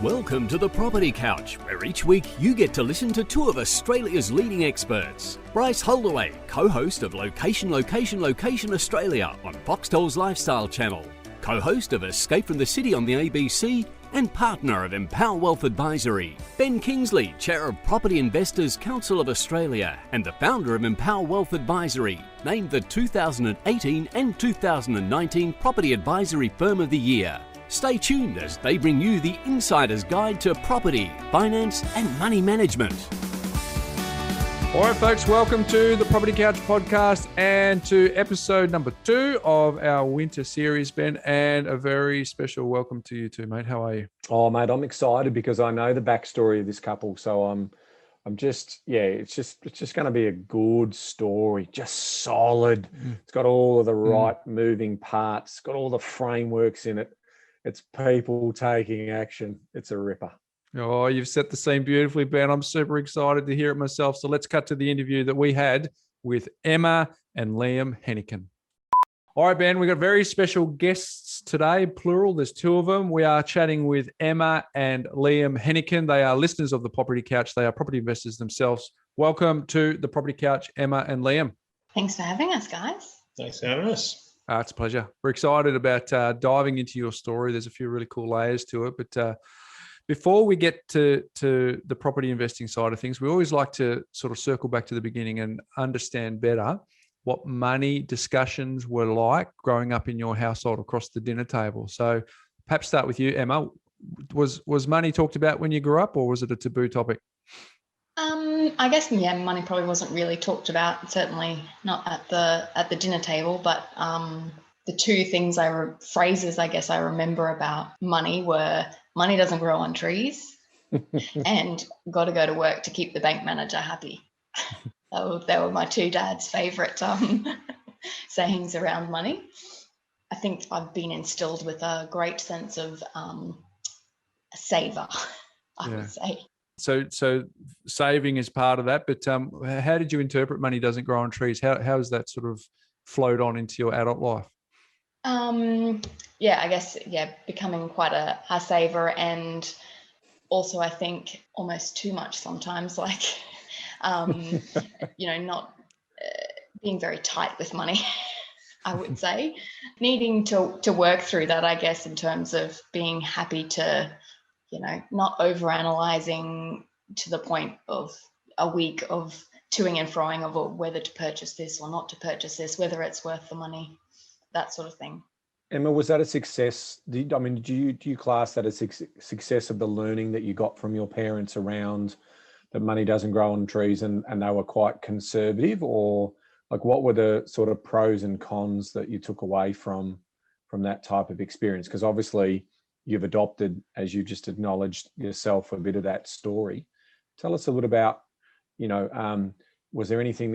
Welcome to the Property Couch, where each week you get to listen to two of Australia's leading experts. Bryce Holdaway, co-host of Location Australia on Foxtel's Lifestyle Channel, co-host of Escape from the City on the ABC, and partner of Empower Wealth Advisory. Ben Kingsley, chair of Property Investors Council of Australia and the founder of Empower Wealth Advisory, named the 2018 and 2019 Property Advisory Firm of the Year. Stay tuned as they bring you the insider's guide to property, finance and money management. All right, folks, welcome to the Property Couch podcast and to episode number 2 of our winter series, Ben, and a very special welcome to you too, mate. How are you? Oh, mate, I'm excited because I know the backstory of this couple. So I'm just, it's just going to be a good story, just solid. It's got all of the right moving parts, got all the frameworks in it. It's people taking action. It's a ripper. Oh, you've set the scene beautifully, Ben. I'm super excited to hear it myself. So let's cut to the interview that we had with Emma and Liam Hennigan. All right, Ben, we've got very special guests today, plural. There's 2 of them. We are chatting with Emma and Liam Hennigan. They are listeners of the Property Couch. They are property investors themselves. Welcome to the Property Couch, Emma and Liam. Thanks for having us, guys. Thanks for having us. It's a pleasure. We're excited about diving into your story. There's a few really cool layers to it. But before we get to the property investing side of things, we always like to sort of circle back to the beginning and understand better what money discussions were like growing up in your household across the dinner table. So perhaps start with you, Emma. Was money talked about when you grew up, or was it a taboo topic? I guess, money probably wasn't really talked about, certainly not at the dinner table, but the 2 phrases I guess I remember about money were money doesn't grow on trees and got to go to work to keep the bank manager happy. They were my 2 dads' favourite sayings around money. I think I've been instilled with a great sense of a saver, I would say. So saving is part of that, but how did you interpret money doesn't grow on trees? How has that sort of flowed on into your adult life? I guess, becoming quite a saver, and also I think almost too much sometimes, like, not being very tight with money, I would say. Needing to work through that, I guess, in terms of being happy to, not overanalyzing to the point of a week of toing and froing of whether to purchase this or not to purchase this, whether it's worth the money, that sort of thing. Emma, was that a success? Do you class that as success of the learning that you got from your parents around that money doesn't grow on trees, and they were quite conservative, or like what were the sort of pros and cons that you took away from that type of experience? Because obviously you've adopted, as you just acknowledged yourself, a bit of that story. Tell us a little about, was there anything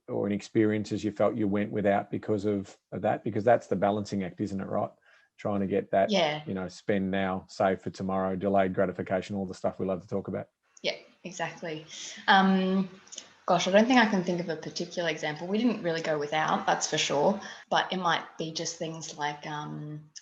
or any experiences you felt you went without because of that? Because that's the balancing act, isn't it, right? Trying to get that, spend now, save for tomorrow, delayed gratification, all the stuff we love to talk about. Yeah, exactly. Gosh, I don't think I can think of a particular example. We didn't really go without, that's for sure. But it might be just things like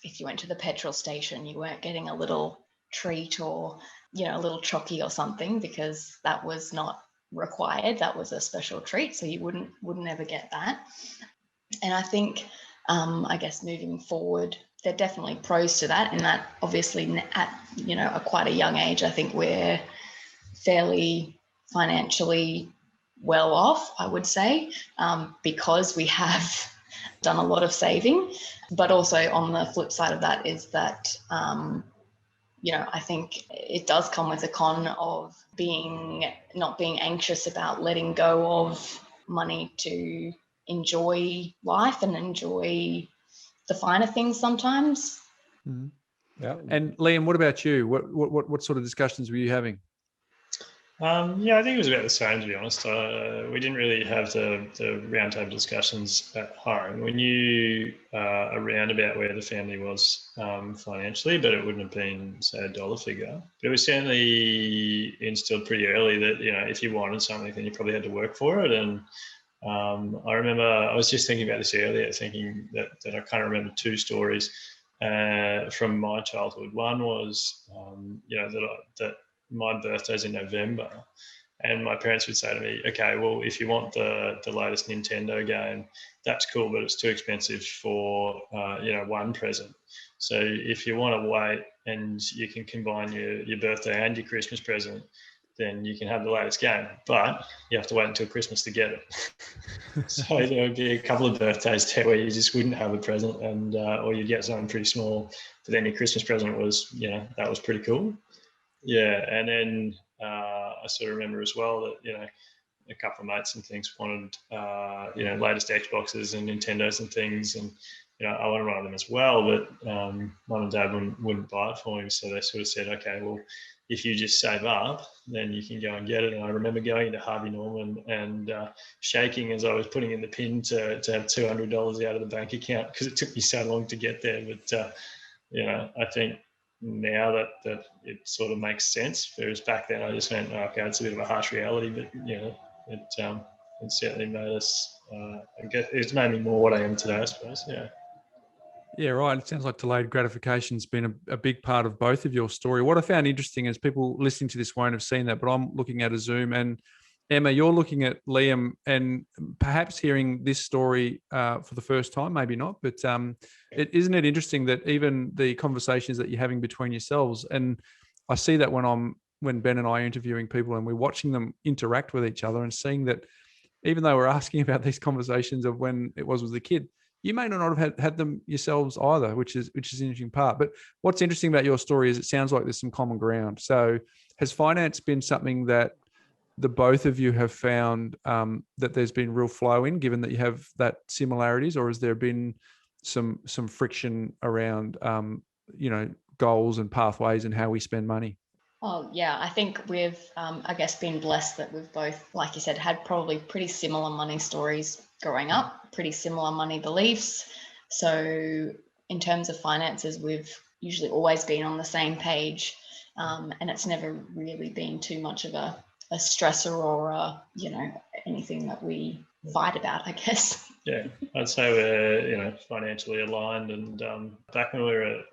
if you went to the petrol station, you weren't getting a little treat or, a little chocky or something, because that was not required. That was a special treat, so you wouldn't ever get that. And I think, I guess moving forward, there are definitely pros to that, in that obviously at, quite a young age, I think we're fairly financially well off, I would say, because we have done a lot of saving. But also on the flip side of that is that, I think it does come with a con of not being anxious about letting go of money to enjoy life and enjoy the finer things sometimes. Mm-hmm. Yeah. And Liam, what about you? What sort of discussions were you having? I think it was about the same, to be honest. We didn't really have the roundtable discussions at home. We knew around about where the family was financially, but it wouldn't have been, say, a dollar figure. But it was certainly instilled pretty early that, if you wanted something, then you probably had to work for it. And I remember, I was just thinking about this earlier, thinking that I kind of remember 2 stories. from my childhood. One was, that my birthday's in November, and my parents would say to me, okay, well, if you want the latest Nintendo game, that's cool, but it's too expensive for, one present. So if you want to wait and you can combine your birthday and your Christmas present, then you can have the latest game, but you have to wait until Christmas to get it. So there would be a couple of birthdays there where you just wouldn't have a present, and or you'd get something pretty small, but then your Christmas present was, that was pretty cool. Yeah, and then I sort of remember as well that, a couple of mates and things wanted, latest Xboxes and Nintendos and things, and I wanted one of them as well, but mum and dad wouldn't buy it for me, so they sort of said, okay, well, if you just save up, then you can go and get it. And I remember going into Harvey Norman and shaking as I was putting in the pin to have $200 out of the bank account, because it took me so long to get there. But I think now that it sort of makes sense. Whereas back then I just went, okay, it's a bit of a harsh reality, but it certainly made us. I guess it's made me more what I am today, I suppose. Yeah. Yeah, right. It sounds like delayed gratification has been a big part of both of your story. What I found interesting is people listening to this won't have seen that, but I'm looking at a Zoom, and Emma, you're looking at Liam, and perhaps hearing this story for the first time, maybe not, but isn't it interesting that even the conversations that you're having between yourselves, and I see that when Ben and I are interviewing people and we're watching them interact with each other and seeing that even though we're asking about these conversations of when it was a kid, you may not have had them yourselves either, which is an interesting part. But what's interesting about your story is it sounds like there's some common ground. So has finance been something that the both of you have found that there's been real flow in, given that you have that similarities, or has there been some friction around goals and pathways and how we spend money? Oh, yeah, I think we've, I guess, been blessed that we've both, like you said, had probably pretty similar money stories growing up, pretty similar money beliefs. So in terms of finances, we've usually always been on the same page, and it's never really been too much of a stressor or anything that we fight about, I guess. Yeah, I'd say we're financially aligned, and back when we were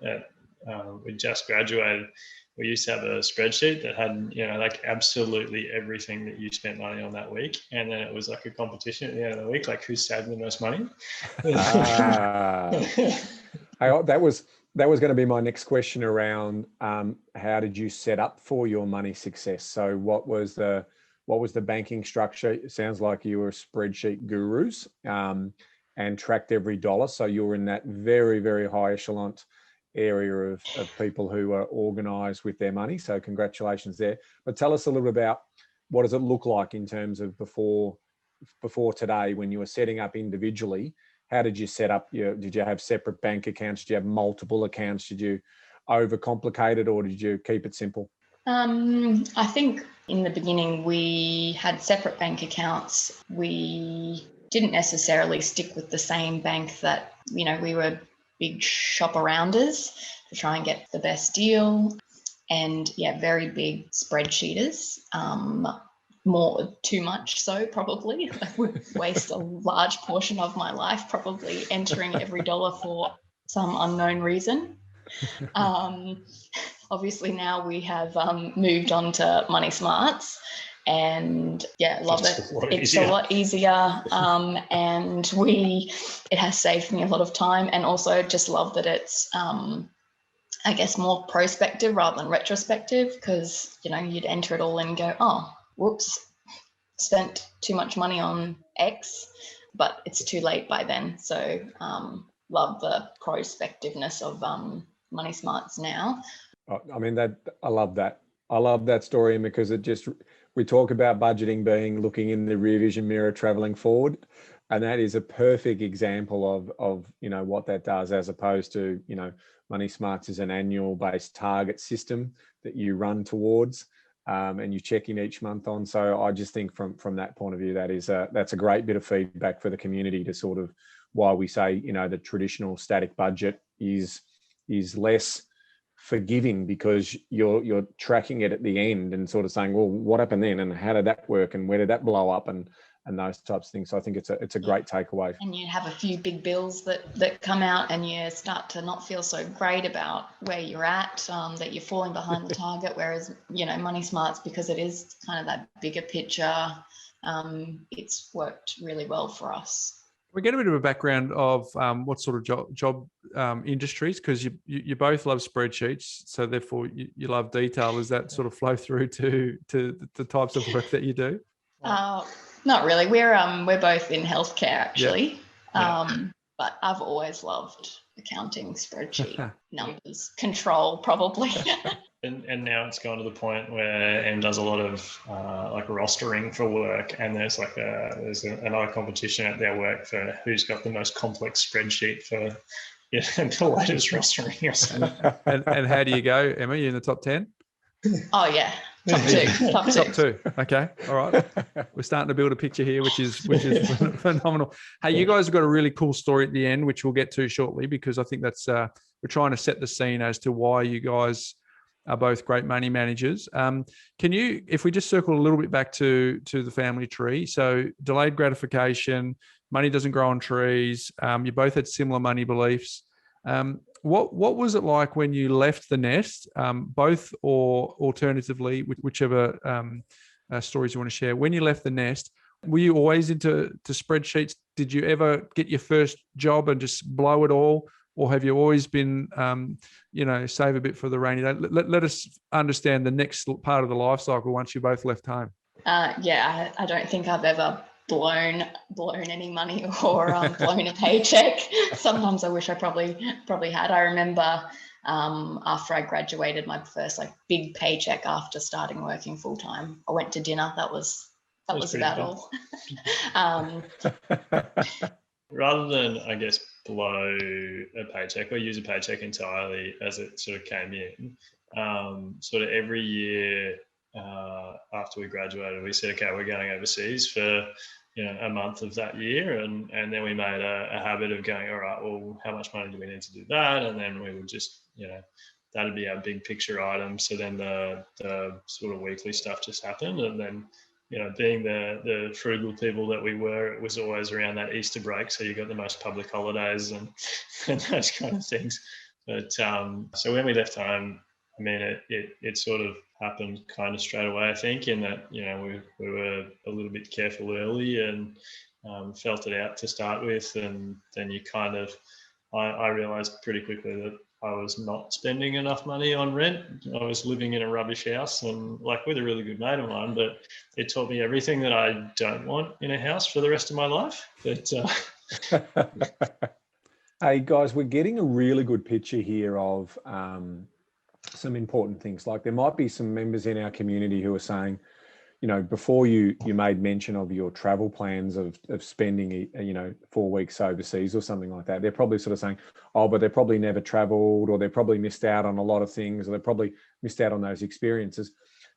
we just graduated, we used to have a spreadsheet that had like absolutely everything that you spent money on that week, and then it was like a competition at the end of the week, like who saved the most money. That was going to be my next question around how did you set up for your money success? So what was the banking structure? It sounds like you were spreadsheet gurus and tracked every dollar. So you were in that very, very high echelon area of people who are organized with their money. So congratulations there. But tell us a little bit about what does it look like in terms of before today when you were setting up individually. How did you set up did you have separate bank accounts? Did you have multiple accounts? Did you overcomplicate it, or did you keep it simple? I think in the beginning we had separate bank accounts. We didn't necessarily stick with the same bank that, we were big shop arounders to try and get the best deal. And yeah, very big spreadsheeters. Too much so probably. I would waste a large portion of my life probably entering every dollar for some unknown reason. Obviously now we have moved on to Money Smarts, and yeah, love it. It's a lot easier, and it has saved me a lot of time, and also just love that it's I guess more prospective rather than retrospective, because you'd enter it all in and go, oh, whoops, spent too much money on X, but it's too late by then. So love the prospectiveness of Money Smarts now. I mean, I love that. I love that story, because we talk about budgeting being looking in the rear vision mirror, traveling forward. And that is a perfect example of what that does, as opposed to, Money Smarts is an annual based target system that you run towards and you check in each month on. So I just think from that point of view, that's a great bit of feedback for the community to sort of why we say, the traditional static budget is less forgiving, because you're tracking it at the end and sort of saying, well, what happened then, and how did that work, and where did that blow up, and those types of things. So I think it's a great takeaway. And you have a few big bills that come out, and you start to not feel so great about where you're at, that you're falling behind the target. Whereas, Money Smarts, because it is kind of that bigger picture, it's worked really well for us. We get a bit of a background of what sort of job industries, because you both love spreadsheets, so therefore you love detail. Does that sort of flow through to the types of work that you do? Not really. We're both in healthcare, actually. Yeah. But I've always loved accounting, spreadsheet, numbers, control, probably. And now it's gone to the point where Em does a lot of like rostering for work, and there's another competition at their work for who's got the most complex spreadsheet for the latest rostering or something. And how do you go, Emma? You in the top 10? Oh yeah, top two. Top two. Okay, all right. We're starting to build a picture here, which is phenomenal. Hey, you guys have got a really cool story at the end, which we'll get to shortly, because I think that's we're trying to set the scene as to why you guys are both great money managers. Can you, if we just circle a little bit back to the family tree, so delayed gratification, money doesn't grow on trees. You both had similar money beliefs. What was it like when you left the nest, both, or alternatively, whichever stories you want to share? When you left the nest, were you always into spreadsheets? Did you ever get your first job and just blow it all? Or have you always been, save a bit for the rainy day? Let us understand the next part of the life cycle once you both left home. I don't think I've ever blown any money or blown a paycheck. Sometimes I wish I probably had. I remember after I graduated, my first big paycheck after starting working full time, I went to dinner. That was about all. Rather than, I guess, blow a paycheck or use a paycheck entirely as it sort of came in, sort of every year after we graduated, we said, okay, we're going overseas for a month of that year, and then we made a habit of going, all right, well, how much money do we need to do that? And then we would just, that'd be our big picture item. So then the sort of weekly stuff just happened, and then being the frugal people that we were, it was always around that Easter break, so you got the most public holidays and those kind of things. But so when we left home, I mean, it sort of happened kind of straight away, I think, in that we were a little bit careful early and felt it out to start with, and then you kind of I realised pretty quickly that I was not spending enough money on rent. I was living in a rubbish house, and with a really good mate of mine, but it taught me everything that I don't want in a house for the rest of my life. But hey guys, we're getting a really good picture here of some important things. Like there might be some members in our community who are saying, before you made mention of your travel plans of spending 4 weeks overseas or something like that, they're probably sort of saying, oh, but they probably never traveled, or they probably missed out on a lot of things, or they probably missed out on those experiences.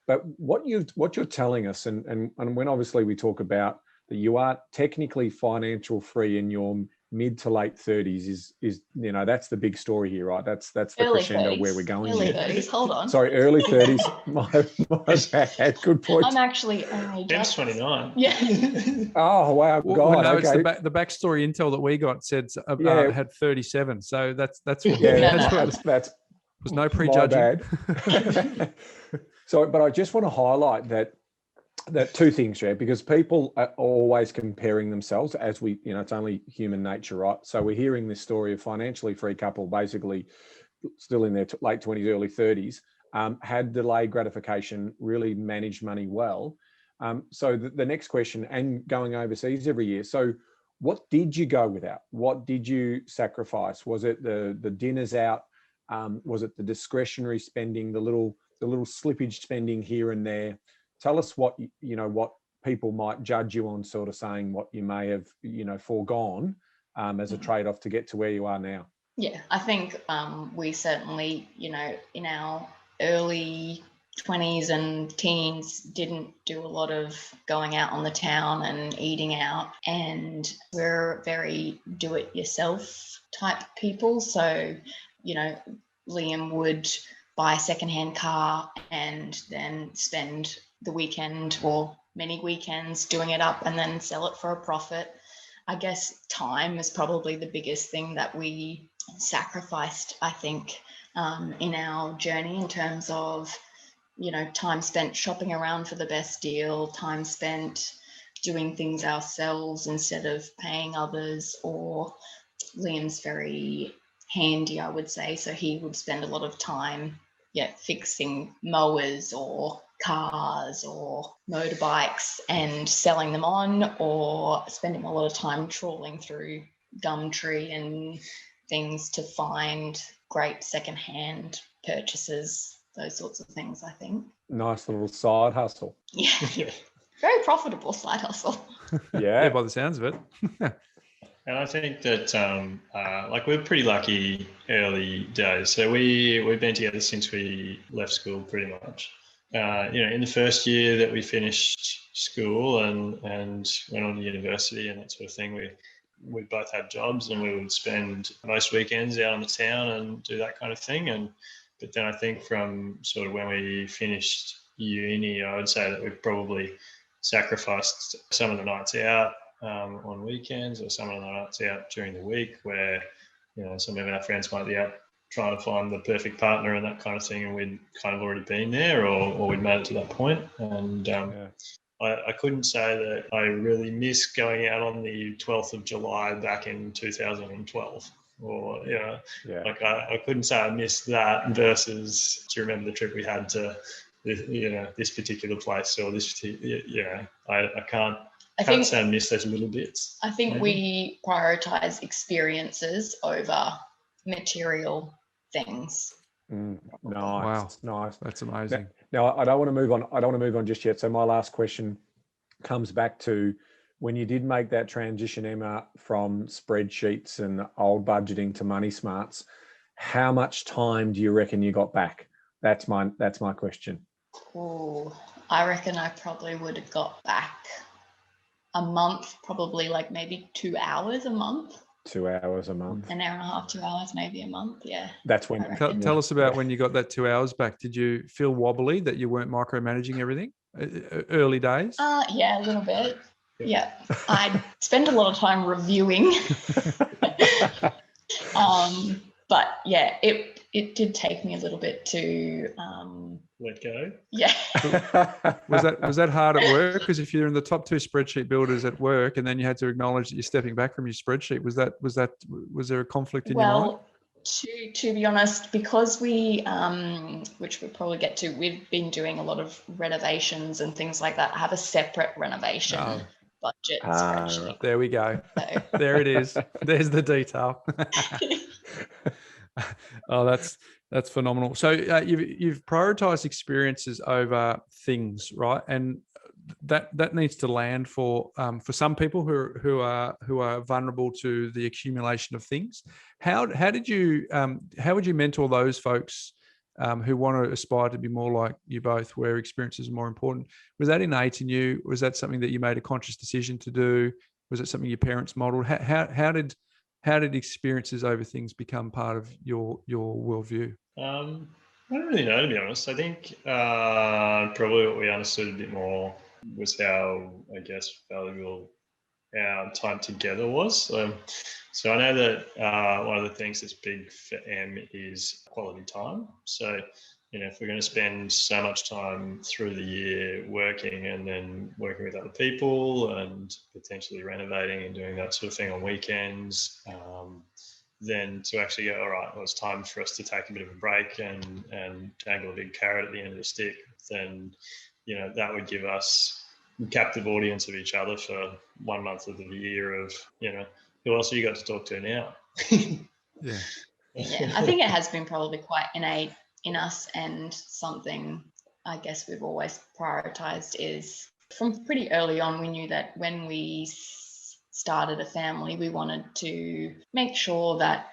But what you're telling us, and when obviously we talk about that you are technically financial free in your mid to late 30s is that's the big story here, right? That's the early crescendo 30s. where we're going. Early 30s, hold on. Sorry, early 30s. My bad. Good point. I'm actually only just 29. Yeah. Oh wow, God. Well, no, okay. it's the backstory intel that we got said had 37. So that's that's was no prejudging. Bad. So, but I just want to highlight that two things, yeah, because people are always comparing themselves, as we, it's only human nature, right? So we're hearing this story of financially free couple, basically still in their late 20s, early 30s, had delayed gratification, really managed money well. So the next question, and going overseas every year. So what did you go without? What did you sacrifice? Was it the dinners out? Was it the discretionary spending, the little slippage spending here and there? Tell us what people might judge you on, sort of saying what you may have foregone as a trade-off to get to where you are now. Yeah, I think we certainly in our early 20s and teens didn't do a lot of going out on the town and eating out, and we're very do-it-yourself type people. So Liam would buy a secondhand car and then spend the weekend or many weekends doing it up and then sell it for a profit. I guess time is probably the biggest thing that we sacrificed, I think, in our journey, in terms of, time spent shopping around for the best deal, time spent doing things ourselves instead of paying others. Or Liam's very handy, I would say, so he would spend a lot of time fixing mowers or cars or motorbikes and selling them on, or spending a lot of time trawling through Gumtree and things to find great secondhand purchases, those sorts of things, I think. Nice little side hustle. Yeah. Very profitable side hustle. Yeah. By the sounds of it. And I think that we're pretty lucky early days. So we've been together since we left school, pretty much. In the first year that we finished school and went on to university and that sort of thing, we both had jobs, and we would spend most weekends out on the town and do that kind of thing. But then I think from sort of when we finished uni, I would say that we've probably sacrificed some of the nights out on weekends, or some of the nights out during the week, where some of our friends might be out trying to find the perfect partner and that kind of thing, and we'd kind of already been there, or we'd made it to that point. And I couldn't say that I really miss going out on the 12th of July back in 2012, or I couldn't say I missed that versus, do you remember the trip we had to this particular place, or this particular, I can't say I miss those little bits. I think we prioritize experiences over material things. Nice. Wow. Nice. That's amazing. Now, I don't want to move on. I don't want to move on just yet. So my last question comes back to when you did make that transition, Emma, from spreadsheets and old budgeting to Money Smarts. How much time do you reckon you got back? That's my question. Oh, I reckon I probably would have got back a month, probably like maybe 2 hours a month. 2 hours a month. An hour and a half, 2 hours, maybe a month. Yeah. That's when. Tell us about when you got that 2 hours back. Did you feel wobbly that you weren't micromanaging everything? Early days? Yeah, a little bit. Yeah. I spent a lot of time reviewing. But yeah, it did take me a little bit to let go. Yeah. Was that hard at work? Because if you're in the top 2 spreadsheet builders at work, and then you had to acknowledge that you're stepping back from your spreadsheet, was there a conflict in your mind? Well, to be honest, because we, which we'll probably get to, we've been doing a lot of renovations and things like that. I have a separate renovation budget spreadsheet. There we go. So. There it is. There's the detail. Oh, that's phenomenal. So you've prioritized experiences over things, right? And that needs to land for some people who are vulnerable to the accumulation of things. How would you mentor those folks who want to aspire to be more like you both, where experiences are more important? Was that innate in you? Was that something that you made a conscious decision to do? Was it something your parents modeled? How did experiences over things become part of your worldview? I don't really know, to be honest. I think probably what we understood a bit more was how, I guess, valuable our time together was. So I know that one of the things that's big for Em is quality time. So, if we're going to spend so much time through the year working and then working with other people and potentially renovating and doing that sort of thing on weekends, then to actually go, all right, well, it's time for us to take a bit of a break and dangle a big carrot at the end of the stick, then, that would give us a captive audience of each other for 1 month of the year of, who else have you got to talk to now? Yeah. Yeah, I think it has been probably quite innate in us, and something I guess we've always prioritized is from pretty early on. We knew that when we started a family, we wanted to make sure that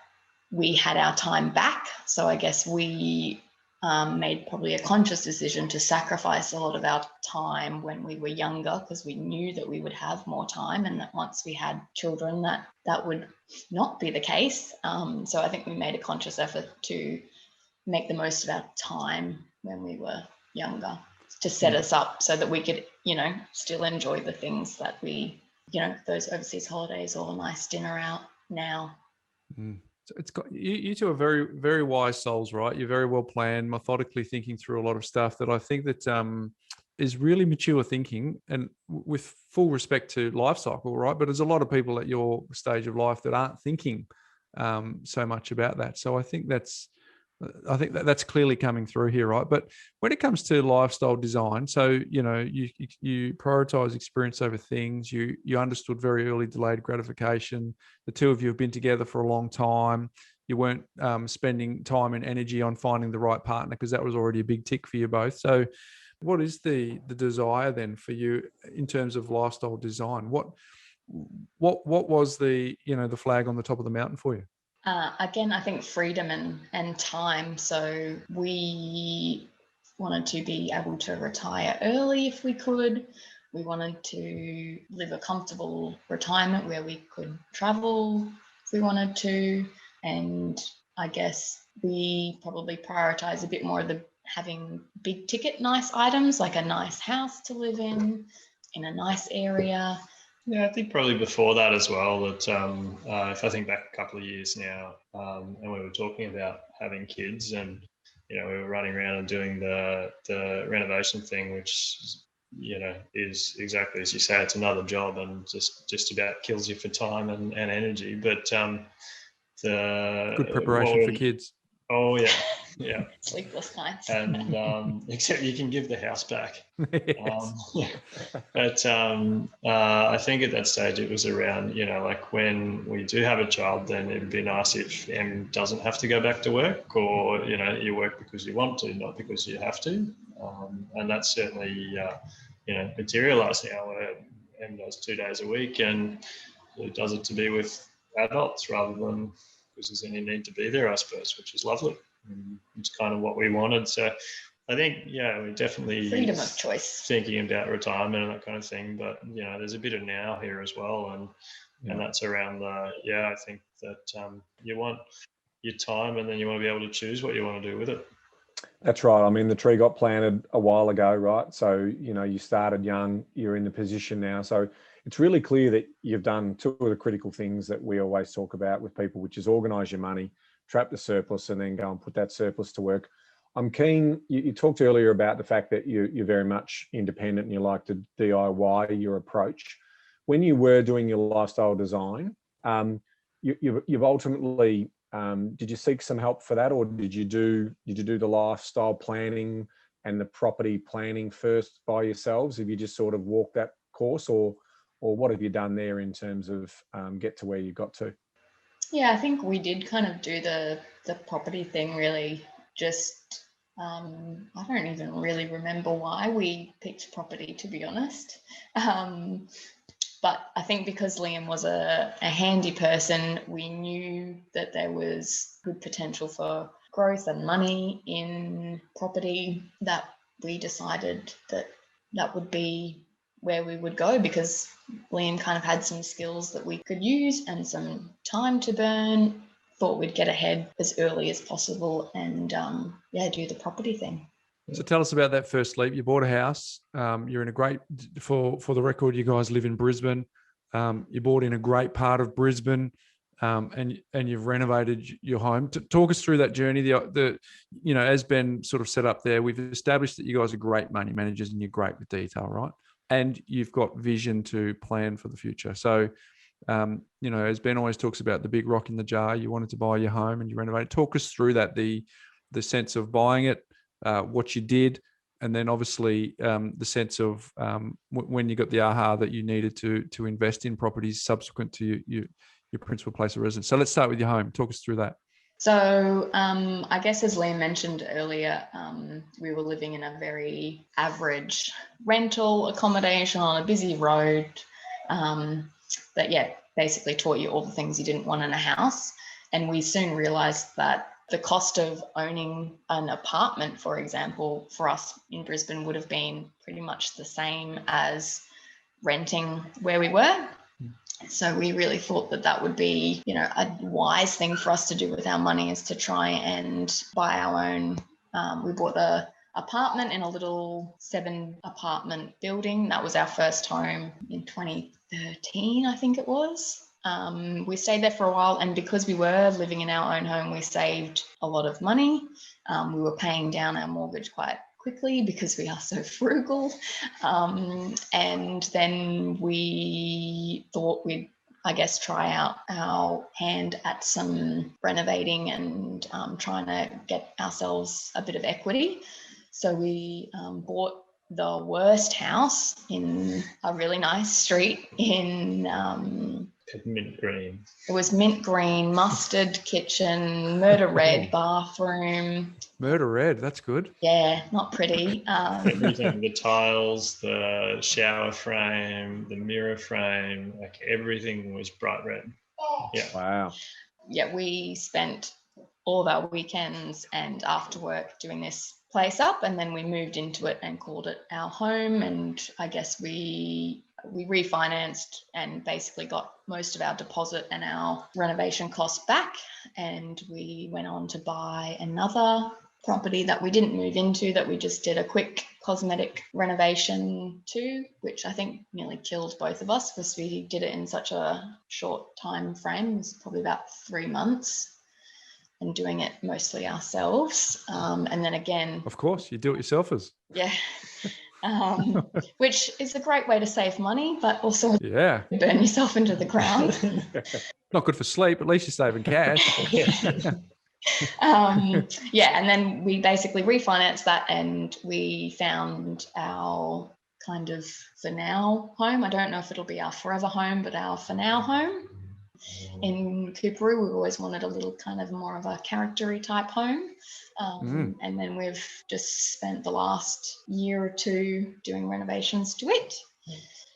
we had our time back. So I guess we made probably a conscious decision to sacrifice a lot of our time when we were younger, because we knew that we would have more time, and that once we had children that would not be the case. So I think we made a conscious effort to make the most of our time when we were younger. to set us up so that we could, still enjoy the things that we, those overseas holidays or a nice dinner out now. So it's got you two are very, very wise souls, right? You're very well planned, methodically thinking through a lot of stuff that I think that is really mature thinking, and with full respect to life cycle, right? But there's a lot of people at your stage of life that aren't thinking so much about that. So I think that's clearly coming through here, right? But when it comes to lifestyle design, so you prioritize experience over things. You understood very early delayed gratification. The two of you have been together for a long time. You weren't spending time and energy on finding the right partner because that was already a big tick for you both. So what is the desire then for you in terms of lifestyle design? What was the the flag on the top of the mountain for you? Again, I think freedom and time. So we wanted to be able to retire early if we could. We wanted to live a comfortable retirement where we could travel if we wanted to. And I guess we probably prioritize a bit more of the having big ticket nice items, like a nice house to live in a nice area. Yeah, I think probably before that as well, that if I think back a couple of years now, and we were talking about having kids, and we were running around and doing the renovation thing, which is exactly as you say, it's another job and just about kills you for time and energy. But good preparation for kids. Oh yeah, yeah. Sleepless nights. And except you can give the house back. Yes. But I think at that stage it was around, like when we do have a child, then it'd be nice if Em doesn't have to go back to work, or, you work because you want to, not because you have to. And that's certainly, materialised now, where Em does 2 days a week and does it to be with adults rather than because there's any need to be there, I suppose, which is lovely. It's kind of what we wanted. So I think, we're definitely freedom of choice, thinking about retirement and that kind of thing. But, there's a bit of now here as well. And that's around I think that you want your time and then you want to be able to choose what you want to do with it. That's right. I mean, the tree got planted a while ago, right? So, you started young, you're in the position now. So it's really clear that you've done two of the critical things that we always talk about with people, which is organise your money, trap the surplus, and then go and put that surplus to work. I'm keen, you talked earlier about the fact that you're very much independent and you like to DIY your approach. When you were doing your lifestyle design, you've ultimately, did you seek some help for that, or did you do the lifestyle planning and the property planning first by yourselves? Have you just sort of walked that course, or what have you done there in terms of get to where you got to? Yeah, I think we did kind of do the property thing really just, I don't even really remember why we picked property, to be honest. But I think because Liam was a handy person, we knew that there was good potential for growth and money in property, that we decided that would be where we would go, because Liam kind of had some skills that we could use and some time to burn. Thought we'd get ahead as early as possible and do the property thing. So tell us about that first leap. You bought a house. You're in a great, for the record, you guys live in Brisbane. You bought in a great part of Brisbane, and you've renovated your home. Talk us through that journey. As Ben sort of set up there, we've established that you guys are great money managers and you're great with detail, right? And you've got vision to plan for the future. So, as Ben always talks about, the big rock in the jar, you wanted to buy your home and you renovated. Talk us through that, the sense of buying it, what you did, and then obviously the sense of when you got the aha that you needed to invest in properties subsequent to your principal place of residence. So let's start with your home. Talk us through that. So I guess as Liam mentioned earlier, we were living in a very average rental accommodation on a busy road that basically taught you all the things you didn't want in a house. And we soon realised that the cost of owning an apartment, for example, for us in Brisbane would have been pretty much the same as renting where we were. So we really thought that would be, a wise thing for us to do with our money, is to try and buy our own. We bought the apartment in a little 7-apartment building. That was our first home in 2013, I think it was. We stayed there for a while, and because we were living in our own home, we saved a lot of money. We were paying down our mortgage quite quickly because we are so frugal. And then we thought we'd, I guess, try out our hand at some renovating and trying to get ourselves a bit of equity. So we bought the worst house in a really nice street in mint green. It was mint green, mustard kitchen, murder red bathroom. Murder red, that's good. Yeah, not pretty. Everything, the tiles, the shower frame, the mirror frame, like everything was bright red. Yeah. Wow. Yeah, we spent all of our weekends and after work doing this place up, and then we moved into it and called it our home. And I guess we refinanced and basically got most of our deposit and our renovation costs back, and we went on to buy another property that we didn't move into, that we just did a quick cosmetic renovation to, which I think nearly killed both of us because we did it in such a short time frame. It was probably about 3 months, and doing it mostly ourselves. And then again, Of course, you do it yourselfers. yeah, which is a great way to save money, but also Yeah. burn yourself into the ground. Not good for sleep. At least you're saving cash. Yeah, and then we basically refinanced that, and we found our kind of for now home. I don't know if it'll be our forever home, but our for now home. In Coorparoo, we always wanted a little kind of more of a character-y type home. And then we've just spent the last year or two doing renovations to it.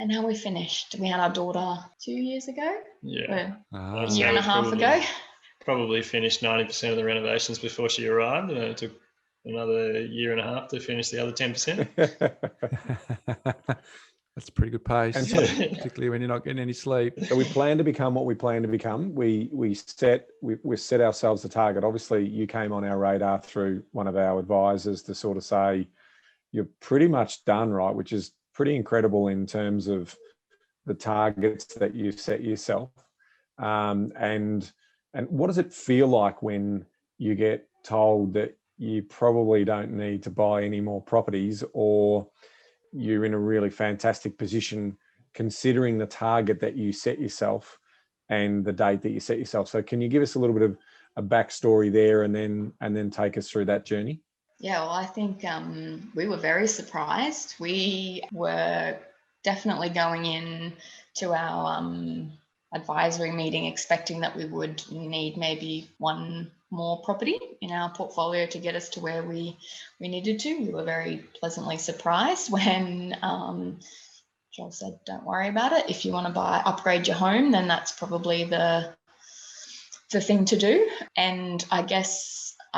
And now we're finished. We had our daughter 2 years ago. Yeah. A year and a half ago. Probably finished 90% of the renovations before she arrived, and it took another year and a half to finish the other 10%. That's a pretty good pace, particularly when you're not getting any sleep. So we plan to become what we plan to become. We set ourselves a target. Obviously, you came on our radar through one of our advisors to sort of say you're pretty much done, right? Which is pretty incredible in terms of the targets that you set yourself. And what does it feel like when you get told that you probably don't need to buy any more properties, or you're in a really fantastic position considering the target that you set yourself and the date that you set yourself? So can you give us a little bit of a backstory there and then take us through that journey? Yeah, well, I think we were very surprised. We were definitely going in to our advisory meeting expecting that we would need maybe one more property in our portfolio to get us to where we needed to. We were very pleasantly surprised when Joel said, don't worry about it. If you want to upgrade your home, then that's probably the thing to do. And I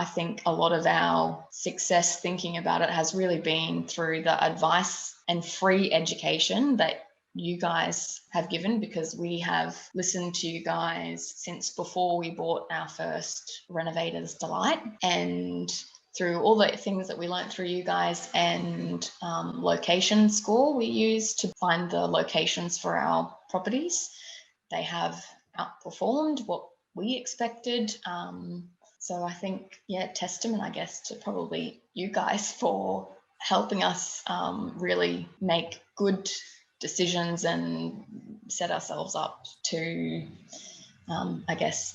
think a lot of our success thinking about it has really been through the advice and free education that you guys have given, because we have listened to you guys since before we bought our first Renovators Delight, and through all the things that we learned through you guys, and location score we use to find the locations for our properties. They have outperformed what we expected. So I think, testament, I guess, to probably you guys for helping us really make good decisions and set ourselves up to,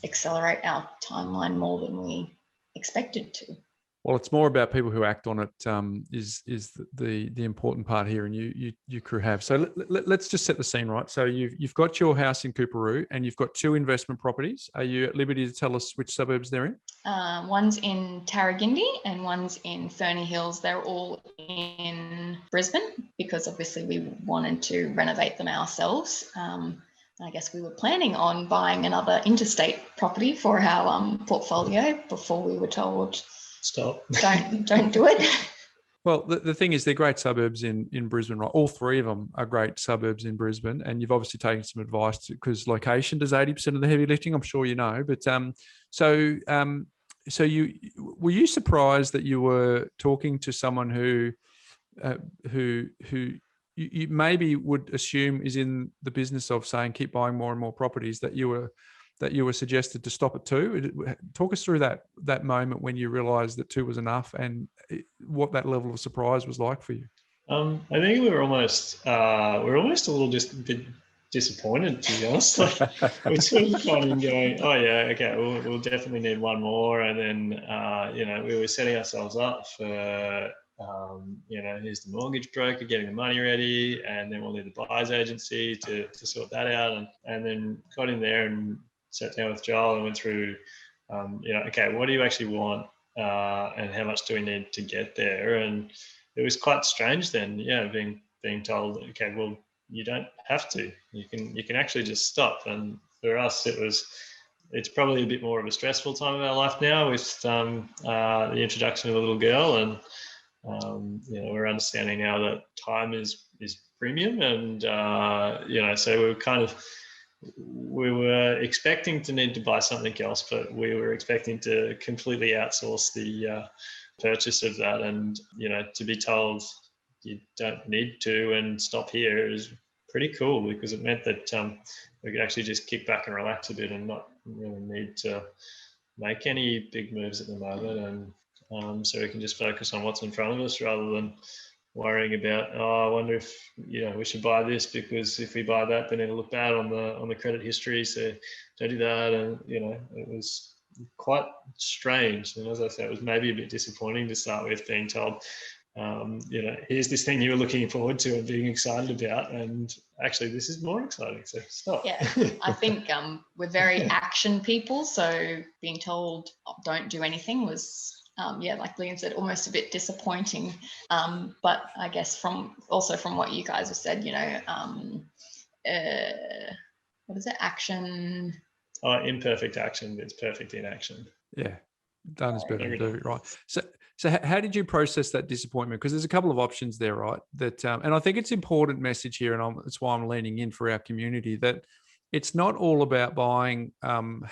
accelerate our timeline more than we expected to. Well, it's more about people who act on it is the important part here, and you crew have. So let's just set the scene, right? So you've got your house in Coorparoo and you've got 2 investment properties. Are you at liberty to tell us which suburbs they're in? One's in Tarragindi and one's in Ferny Hills. They're all in Brisbane because obviously we wanted to renovate them ourselves. I guess we were planning on buying another interstate property for our portfolio before we were told, Stop. Don't do it. Well, the thing is, they're great suburbs in Brisbane, right? All 3 of them are great suburbs in Brisbane, and you've obviously taken some advice because location does 80% of the heavy lifting. I'm sure you know, but so were you surprised that you were talking to someone who you maybe would assume is in the business of saying keep buying more and more properties, that you were suggested to stop at 2? Talk us through that moment when you realised that 2 was enough, and what that level of surprise was like for you. I think we were almost a little bit disappointed, to be honest. Like, we're sort of kind of going, oh yeah, okay, we'll definitely need one more, and then we were setting ourselves up for here's the mortgage broker getting the money ready, and then we'll need the buyer's agency to sort that out, and then got in there and sat down with Joel and went through, okay, what do you actually want, and how much do we need to get there? And it was quite strange then, being told, okay, well, you don't have to. You can actually just stop. And for us, it's probably a bit more of a stressful time of our life now with the introduction of a little girl, and we're understanding now that time is premium, and so we were expecting to need to buy something else, but we were expecting to completely outsource the purchase of that, and to be told you don't need to and stop here is pretty cool, because it meant that we could actually just kick back and relax a bit and not really need to make any big moves at the moment, and so we can just focus on what's in front of us rather than worrying about, I wonder if we should buy this, because if we buy that then it'll look bad on the credit history, so don't do that. And it was quite strange, and as I said, it was maybe a bit disappointing to start with, being told here's this thing you were looking forward to and being excited about, and actually this is more exciting, so stop. Yeah, I think we're very action people, so being told don't do anything was like Liam said, almost a bit disappointing, but I guess from what you guys have said, what is it, action, imperfect action, it's perfect in action. Yeah, done is better than do, right? So how did you process that disappointment? Because there's a couple of options there, right? That and I think it's an important message here, and that's why I'm leaning in for our community, that it's not all about buying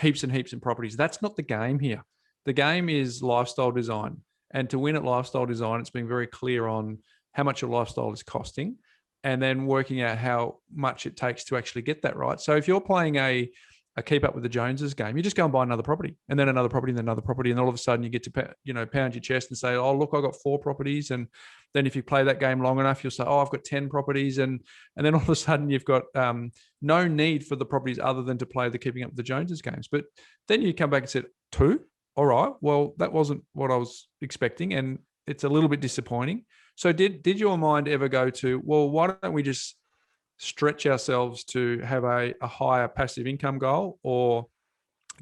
heaps and heaps of properties. That's not the game here. The game is lifestyle design, and to win at lifestyle design, it's being very clear on how much your lifestyle is costing, and then working out how much it takes to actually get that right. So if you're playing a keep up with the Joneses game, you just go and buy another property, and then another property, and then another property, and all of a sudden you get to pound your chest and say, oh, look, I've got 4 properties. And then if you play that game long enough, you'll say, oh, I've got 10 properties, and then all of a sudden you've got no need for the properties other than to play the keeping up with the Joneses games. But then you come back and said 2, all right, well, that wasn't what I was expecting, and it's a little bit disappointing. So did your mind ever go to, well, why don't we just stretch ourselves to have a higher passive income goal, or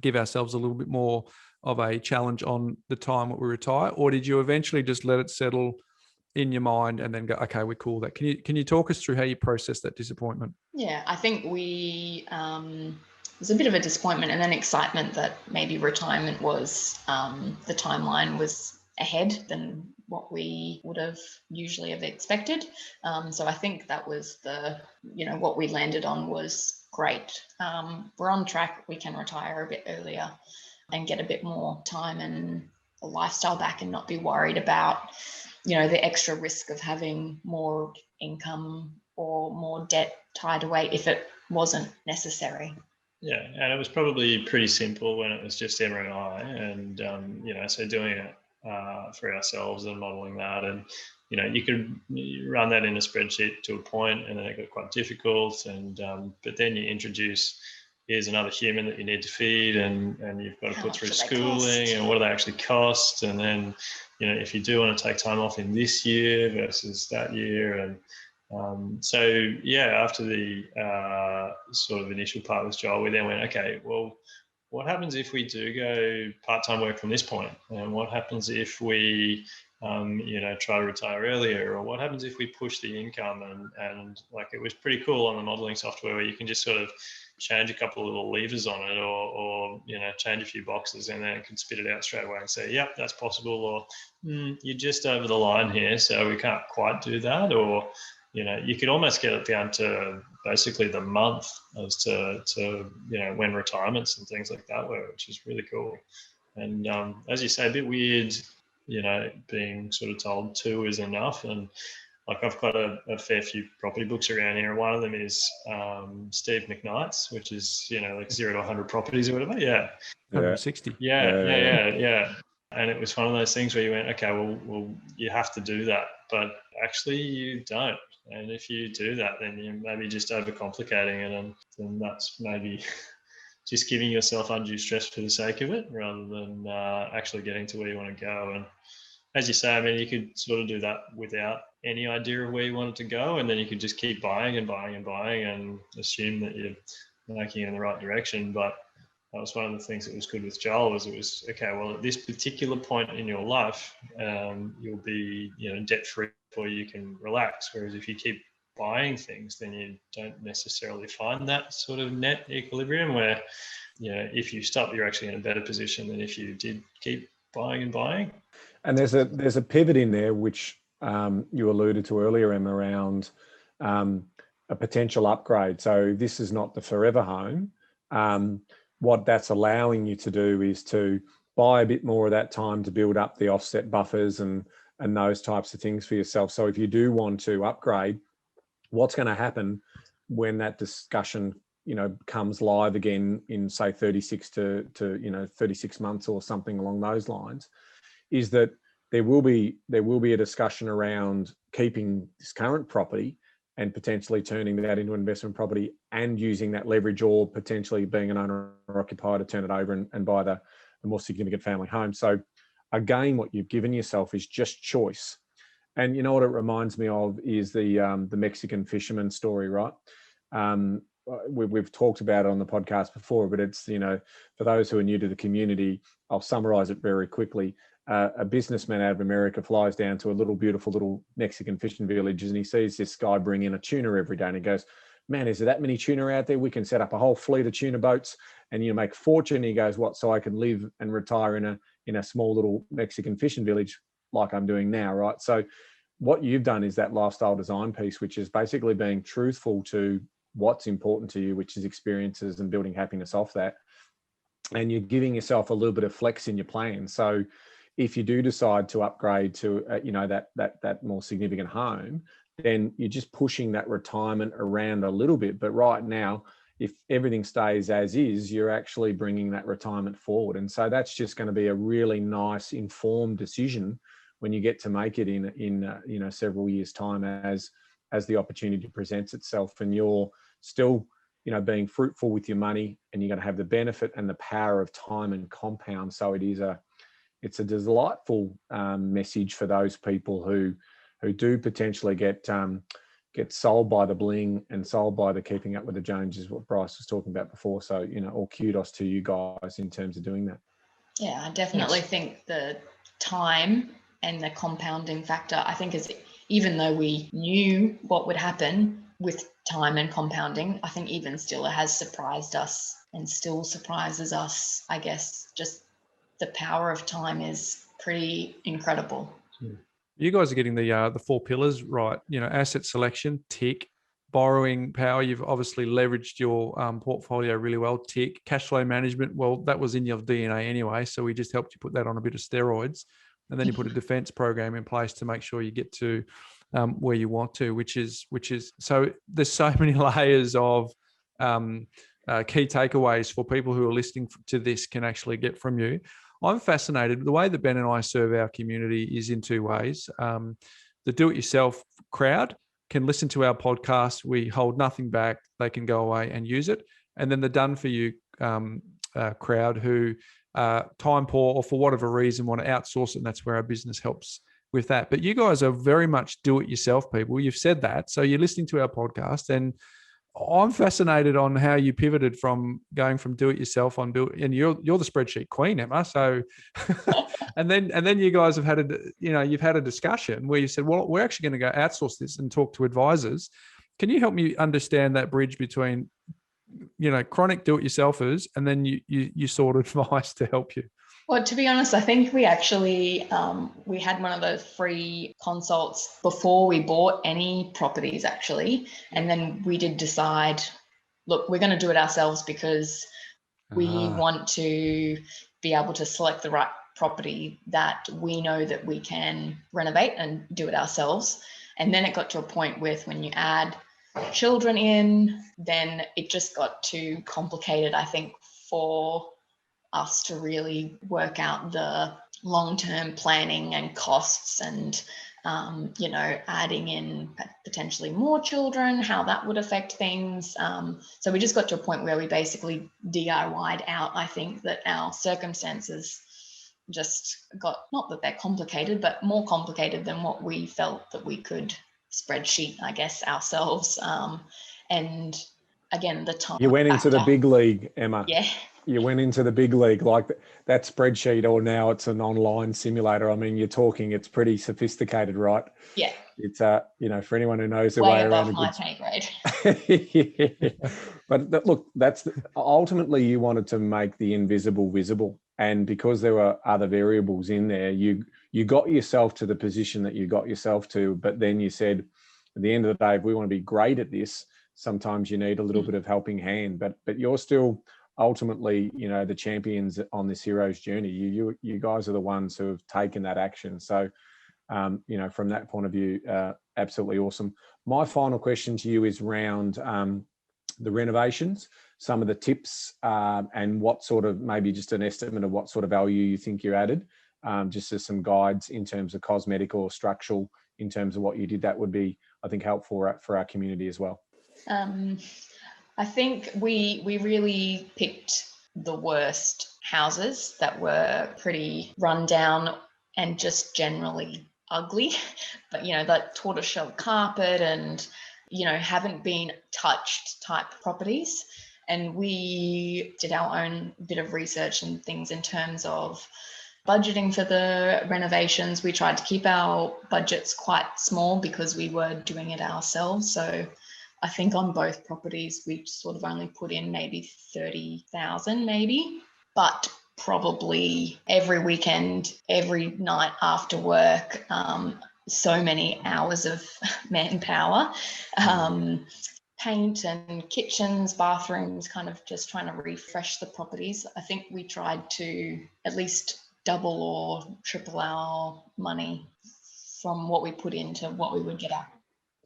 give ourselves a little bit more of a challenge on the time that we retire? Or did you eventually just let it settle in your mind and then go, okay, we're cool with that? Can you talk us through how you process that disappointment? Yeah, I think we was a bit of a disappointment and then excitement that maybe retirement was the timeline was ahead than what we would have usually have expected. So I think that was what we landed on was great. We're on track. We can retire a bit earlier and get a bit more time and a lifestyle back, and not be worried about, the extra risk of having more income or more debt tied away if it wasn't necessary. Yeah, and it was probably pretty simple when it was just Emma and I, and so doing it for ourselves and modelling that, and you could run that in a spreadsheet to a point, and then it got quite difficult, and but then you introduce, here's another human that you need to feed, and you've got to put through schooling, and what do they actually cost, and then if you do want to take time off in this year versus that year, and so yeah, after the sort of initial part with Joel, we then went, okay, well, what happens if we do go part-time work from this point? And what happens if we, try to retire earlier? Or what happens if we push the income? And like, it was pretty cool on the modeling software where you can just sort of change a couple of little levers on it, or change a few boxes, and then it can spit it out straight away and say, yep, that's possible. Or you're just over the line here, so we can't quite do that. Or, you could almost get it down to basically the month as to when retirements and things like that were, which is really cool. And as you say, a bit weird, being sort of told 2 is enough. And like I've got a fair few property books around here. One of them is Steve McKnight's, which is, like 0 to 100 properties or whatever. Yeah. 160. Yeah. And it was one of those things where you went, okay, well, you have to do that, but actually you don't. And if you do that, then you're maybe just overcomplicating it, and then that's maybe just giving yourself undue stress for the sake of it, rather than actually getting to where you want to go. And as you say, I mean, you could sort of do that without any idea of where you wanted to go, and then you could just keep buying and buying and buying and assume that you're making it in the right direction. But that was one of the things that was good with Joel, was it was, okay, well, at this particular point in your life, you'll be, debt-free before you can relax. Whereas if you keep buying things, then you don't necessarily find that sort of net equilibrium where, if you stop, you're actually in a better position than if you did keep buying and buying. And there's a pivot in there, which you alluded to earlier, Em, around a potential upgrade. So this is not the forever home. What that's allowing you to do is to buy a bit more of that time to build up the offset buffers and those types of things for yourself. So if you do want to upgrade, what's going to happen when that discussion, comes live again in, say, 36 to 36 months or something along those lines, is that there will be a discussion around keeping this current property and potentially turning that into an investment property and using that leverage, or potentially being an owner occupier to turn it over and buy the more significant family home. So again, what you've given yourself is just choice. And you know what it reminds me of is the Mexican fisherman story, right? We've talked about it on the podcast before, but it's, for those who are new to the community, I'll summarize it very quickly. A businessman out of America flies down to a beautiful little Mexican fishing village, and he sees this guy bring in a tuna every day, and he goes, man, is there that many tuna out there? We can set up a whole fleet of tuna boats and make a fortune. He goes, what? So I can live and retire in a small little Mexican fishing village like I'm doing now, right? So what you've done is that lifestyle design piece, which is basically being truthful to what's important to you, which is experiences and building happiness off that. And you're giving yourself a little bit of flex in your plan. So if you do decide to upgrade to, that more significant home, then you're just pushing that retirement around a little bit. But right now, if everything stays as is, you're actually bringing that retirement forward. And so that's just going to be a really nice, informed decision when you get to make it in several years' time as the opportunity presents itself, and you're still being fruitful with your money, and you're going to have the benefit and the power of time and compound. So it's a delightful message for those people who do potentially get sold by the bling and sold by the keeping up with the Joneses, what Bryce was talking about before. So, all kudos to you guys in terms of doing that. Yeah, I definitely think the time and the compounding factor, I think, is, even though we knew what would happen with time and compounding, I think even still it has surprised us and still surprises us. I guess just the power of time is pretty incredible. You guys are getting the 4 pillars right. Asset selection, tick. Borrowing power, you've obviously leveraged your portfolio really well, tick. Cash flow management, well, that was in your DNA anyway, so we just helped you put that on a bit of steroids. And then you put a defense program in place to make sure you get to where you want to, which is so there's so many layers of key takeaways for people who are listening to this can actually get from you. I'm fascinated. The way that Ben and I serve our community is in 2 ways. The do-it-yourself crowd can listen to our podcast. We hold nothing back. They can go away and use it. And then the done-for-you crowd who time poor or for whatever reason want to outsource it, and that's where our business helps with that. But you guys are very much do-it-yourself people. You've said that. So you're listening to our podcast, and I'm fascinated on how you pivoted from going from do-it-yourself and you're the spreadsheet queen, Emma. So, and then you guys have had you've had a discussion where you said, well, we're actually going to go outsource this and talk to advisors. Can you help me understand that bridge between, chronic do-it-yourselfers and then you sought advice to help you? Well, to be honest, I think we actually, we had one of those free consults before we bought any properties, actually. And then we did decide, look, we're going to do it ourselves because we want to be able to select the right property that we know that we can renovate and do it ourselves. And then it got to a point with when you add children in, then it just got too complicated, I think, for us to really work out the long-term planning and costs and, adding in potentially more children, how that would affect things. So we just got to a point where we basically DIY'd out. I think that our circumstances just got, not that they're complicated, but more complicated than what we felt that we could spreadsheet, I guess, ourselves. And again, the time. You went into the big league, Emma. Yeah. You went into the big league, like that spreadsheet, or now it's an online simulator. I mean, you're talking, it's pretty sophisticated, right? Yeah. It's, for anyone who knows their way way above around my pay grade. Yeah. But look, ultimately you wanted to make the invisible visible. And because there were other variables in there, you got yourself to the position that you got yourself to. But then you said, at the end of the day, if we want to be great at this, sometimes you need a little bit of helping hand. But you're still ultimately, the champions on this hero's journey. You guys are the ones who have taken that action. So, from that point of view, absolutely awesome. My final question to you is around the renovations, some of the tips, and what sort of, maybe just an estimate of what sort of value you think you added, just as some guides in terms of cosmetic or structural, in terms of what you did. That would be, I think, helpful for our community as well. I think we really picked the worst houses that were pretty run down and just generally ugly, but that tortoiseshell carpet and haven't been touched type properties. And we did our own bit of research and things in terms of budgeting for the renovations. We tried to keep our budgets quite small because we were doing it ourselves. So I think on both properties, we sort of only put in maybe 30,000 maybe, but probably every weekend, every night after work, so many hours of manpower, paint and kitchens, bathrooms, kind of just trying to refresh the properties. I think we tried to at least double or triple our money from what we put into what we would get out.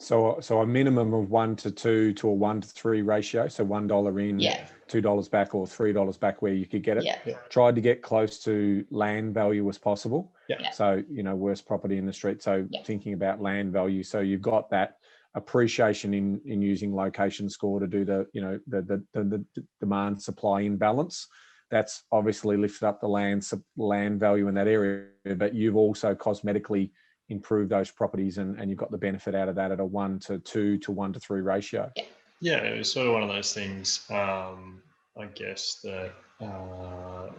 So a minimum of 1 to 2 to a 1 to 3 ratio. So $1 in, $2 back, or $3 back where you could get it. Yeah. Tried to get close to land value as possible. Yeah. So, worst property in the street. So thinking about land value. So you've got that appreciation in using location score to do the demand supply imbalance. That's obviously lifted up the land value in that area, but you've also cosmetically improve those properties, and you've got the benefit out of that at a 1 to 2 to 1 to 3 ratio. Yeah, it was sort of one of those things, I guess, that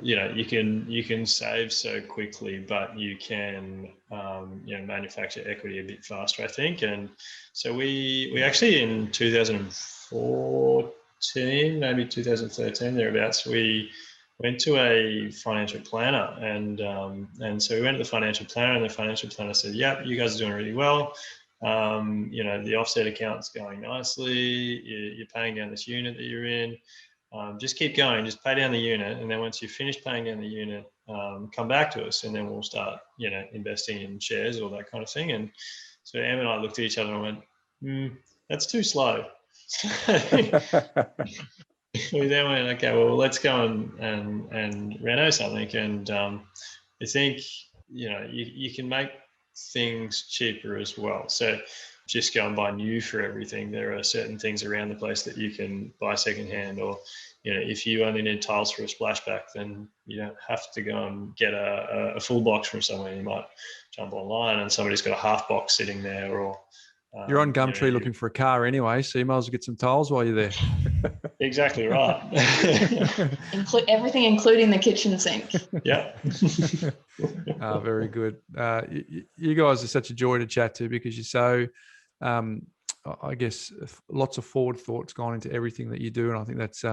you can save so quickly, but you can manufacture equity a bit faster, I think. And so we actually, in 2014, maybe 2013 thereabouts, we went to a financial planner, and so we went to the financial planner, and the financial planner said, "Yep, you guys are doing really well. The offset account's going nicely. You're paying down this unit that you're in. Just keep going. Just pay down the unit, and then once you finish paying down the unit, come back to us, and then we'll start, investing in shares, all that kind of thing." And so Em and I looked at each other and went, "That's too slow." We then went, okay, well, let's go and reno something. And I think, you can make things cheaper as well. So just go and buy new for everything. There are certain things around the place that you can buy secondhand, or, if you only need tiles for a splashback, then you don't have to go and get a full box from somewhere. You might jump online and somebody's got a half box sitting there, or you're on Gumtree looking for a car anyway, so you might as well get some tiles while you're there. Exactly right. Everything, including the kitchen sink. Yeah. Very good. You guys are such a joy to chat to, because you're so, I guess, lots of forward thoughts gone into everything that you do, and I think that's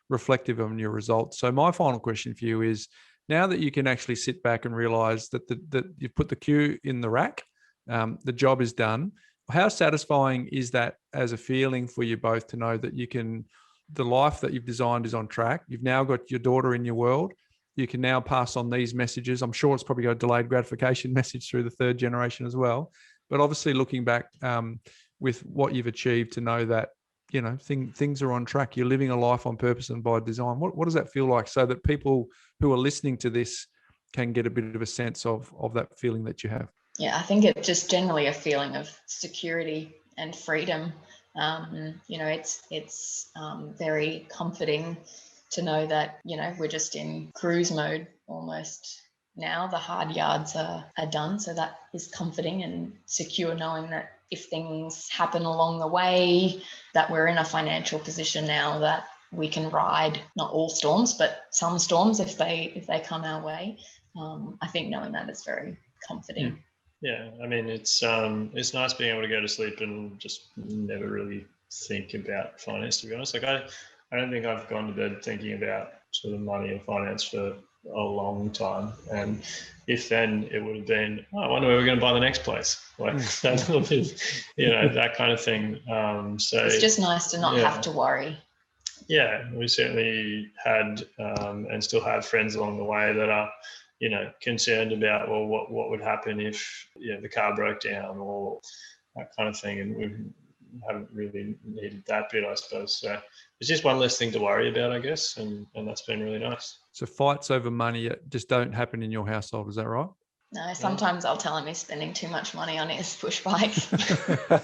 reflective of your results. So my final question for you is, now that you can actually sit back and realise that that you've put the queue in the rack, the job is done. How satisfying is that as a feeling for you both, to know that the life that you've designed is on track? You've now got your daughter in your world. you can now pass on these messages. I'm sure it's probably got a delayed gratification message through the third generation as well. But obviously looking back with what you've achieved, to know that, you know, things are on track. You're living a life on purpose and by design. What does that feel like, so that people who are listening to this can get a bit of a sense of that feeling that you have? Yeah, I think it's just generally a feeling of security and freedom. You know, it's very comforting to know that, you know, we're just in cruise mode almost now. The hard yards are done. So that is comforting and secure, knowing that if things happen along the way, that we're in a financial position now that we can ride not all storms, but some storms if they come our way. I think knowing that is very comforting. Yeah, I mean, it's nice being able to go to sleep and just never really think about finance, to be honest. Like I don't think I've gone to bed thinking about sort of money and finance for a long time. And if then, it would have been, oh, I wonder where we're going to buy the next place. Like that little bit, you know, that kind of thing. So it's just nice to not have to worry. Yeah, we certainly had and still have friends along the way that are, you know, concerned about, well, what would happen if, you know, the car broke down or that kind of thing, and we haven't really needed that bit, I suppose. So it's just one less thing to worry about, I guess, and that's been really nice. So fights over money just don't happen in your household, is that right? No, sometimes I'll tell him he's spending too much money on his push bike. But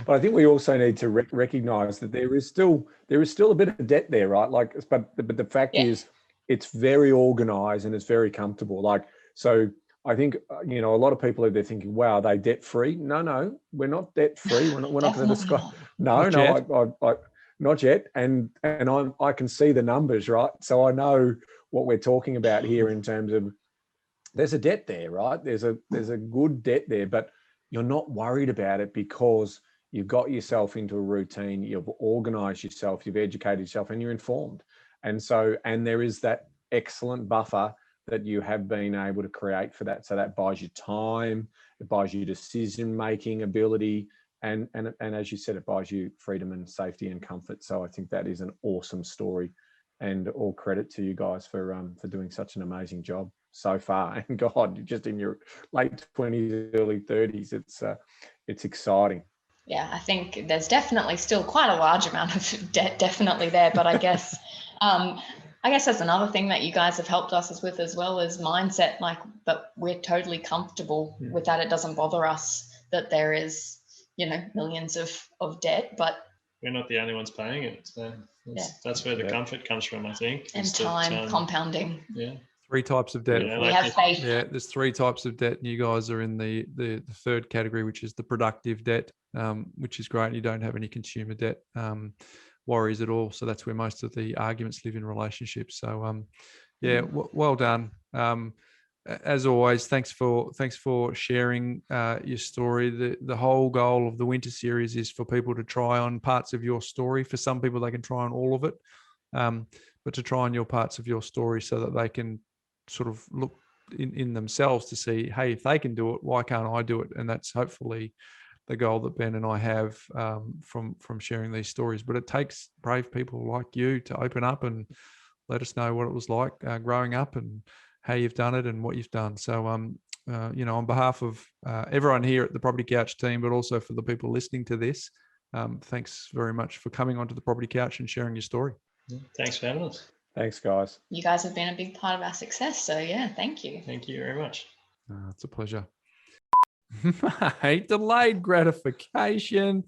I think we also need to recognise that there is still a bit of debt there, right? Like, but the fact is, it's very organised and it's very comfortable. Like, so I think, you know, a lot of people are there thinking, wow, are they debt free? No, we're not debt free. We're not going to discuss. No, not yet. And I can see the numbers, right? So I know what we're talking about here in terms of, there's a debt there, right? There's a good debt there, but you're not worried about it because you've got yourself into a routine, you've organised yourself, you've educated yourself, and you're informed. And so, and there is that excellent buffer that you have been able to create for that. So that buys you time, it buys you decision-making ability, and as you said, it buys you freedom and safety and comfort. So I think that is an awesome story, and all credit to you guys for doing such an amazing job so far. And God, just in your late 20s, early 30s, it's exciting. Yeah, I think there's definitely still quite a large amount of debt definitely there, but I guess that's another thing that you guys have helped us with as well, is mindset, like that we're totally comfortable with that. It doesn't bother us that there is, you know, millions of debt, but we're not the only ones paying it. So that's where the comfort comes from, I think. And time compounding. Yeah. 3 types of debt. We have faith. Yeah, there's 3 types of debt, and you guys are in the third category, which is the productive debt, which is great. You don't have any consumer debt worries at all. So that's where most of the arguments live in relationships. So well done. As always, thanks for sharing your story. The whole goal of the winter series is for people to try on parts of your story. For some people, they can try on all of it, but to try on your parts of your story so that they can sort of look in themselves to see, hey, if they can do it, why can't I do it? And that's hopefully the goal that Ben and I have from sharing these stories. But it takes brave people like you to open up and let us know what it was like growing up and how you've done it and what you've done. So, on behalf of everyone here at the Property Couch team, but also for the people listening to this, thanks very much for coming onto the Property Couch and sharing your story. Thanks for having us. Thanks, guys. You guys have been a big part of our success. So, yeah, thank you. Thank you very much. It's a pleasure. Delayed gratification,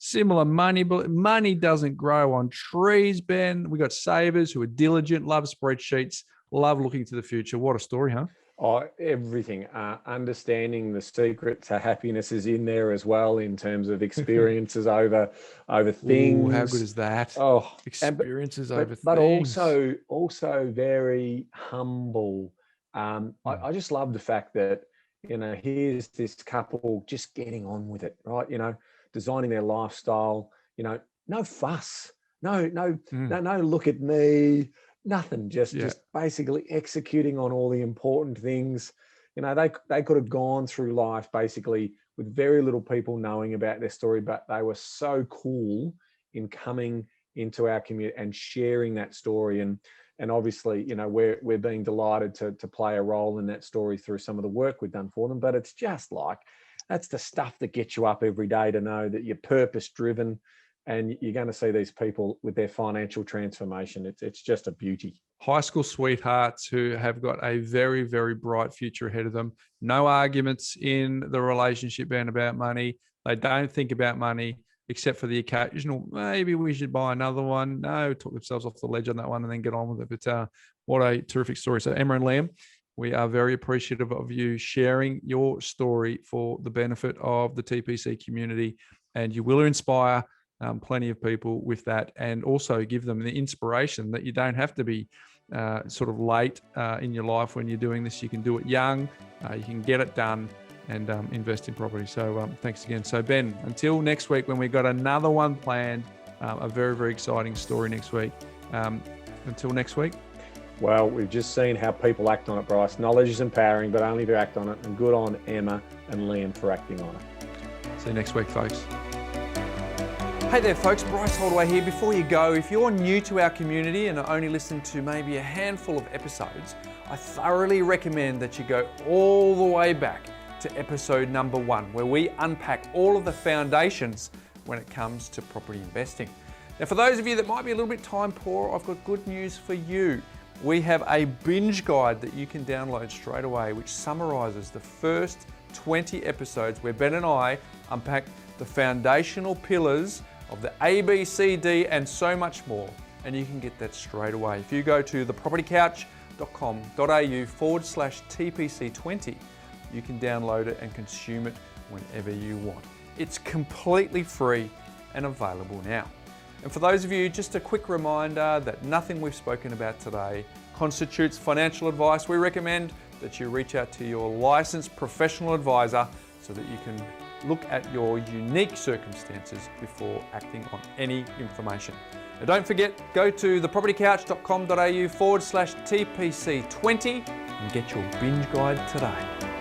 similar money, but money doesn't grow on trees, Ben. We got savers who are diligent, love spreadsheets, love looking to the future. What a story, huh? Oh, everything. Understanding the secret to happiness is in there as well, in terms of experiences over things. Ooh, how good is that? Oh, experiences over things. But also very humble. I just love the fact that, you know, here's this couple just getting on with it, right? You know, designing their lifestyle, you know, no fuss, no, look at me, nothing, just basically executing on all the important things. You know, they could have gone through life basically with very little people knowing about their story, but they were so cool in coming into our community and sharing that story. And And obviously, you know, we're being delighted to play a role in that story through some of the work we've done for them. But it's just like, that's the stuff that gets you up every day, to know that you're purpose driven and you're going to see these people with their financial transformation. It's just a beauty. High school sweethearts who have got a very, very bright future ahead of them. No arguments in the relationship band about money. They don't think about money, except for the occasional, maybe we should buy another one. No, talk themselves off the ledge on that one and then get on with it. But what a terrific story. So Emma and Liam, we are very appreciative of you sharing your story for the benefit of the TPC community, and you will inspire plenty of people with that, and also give them the inspiration that you don't have to be sort of late in your life when you're doing this. You can do it young, you can get it done, and invest in property. So thanks again. So Ben, until next week when we've got another one planned, a very, very exciting story next week. Until next week. Well, we've just seen how people act on it, Bryce. Knowledge is empowering, but only to act on it. And good on Emma and Liam for acting on it. See you next week, folks. Hey there folks, Bryce Holdaway here. Before you go, if you're new to our community and only listened to maybe a handful of episodes, I thoroughly recommend that you go all the way back to episode number 1, where we unpack all of the foundations when it comes to property investing. Now, for those of you that might be a little bit time poor, I've got good news for you. We have a binge guide that you can download straight away, which summarizes the first 20 episodes where Ben and I unpack the foundational pillars of the A, B, C, D, and so much more. And you can get that straight away. If you go to thepropertycouch.com.au/TPC20, you can download it and consume it whenever you want. It's completely free and available now. And for those of you, just a quick reminder that nothing we've spoken about today constitutes financial advice. We recommend that you reach out to your licensed professional advisor so that you can look at your unique circumstances before acting on any information. Now don't forget, go to thepropertycouch.com.au/TPC20 and get your binge guide today.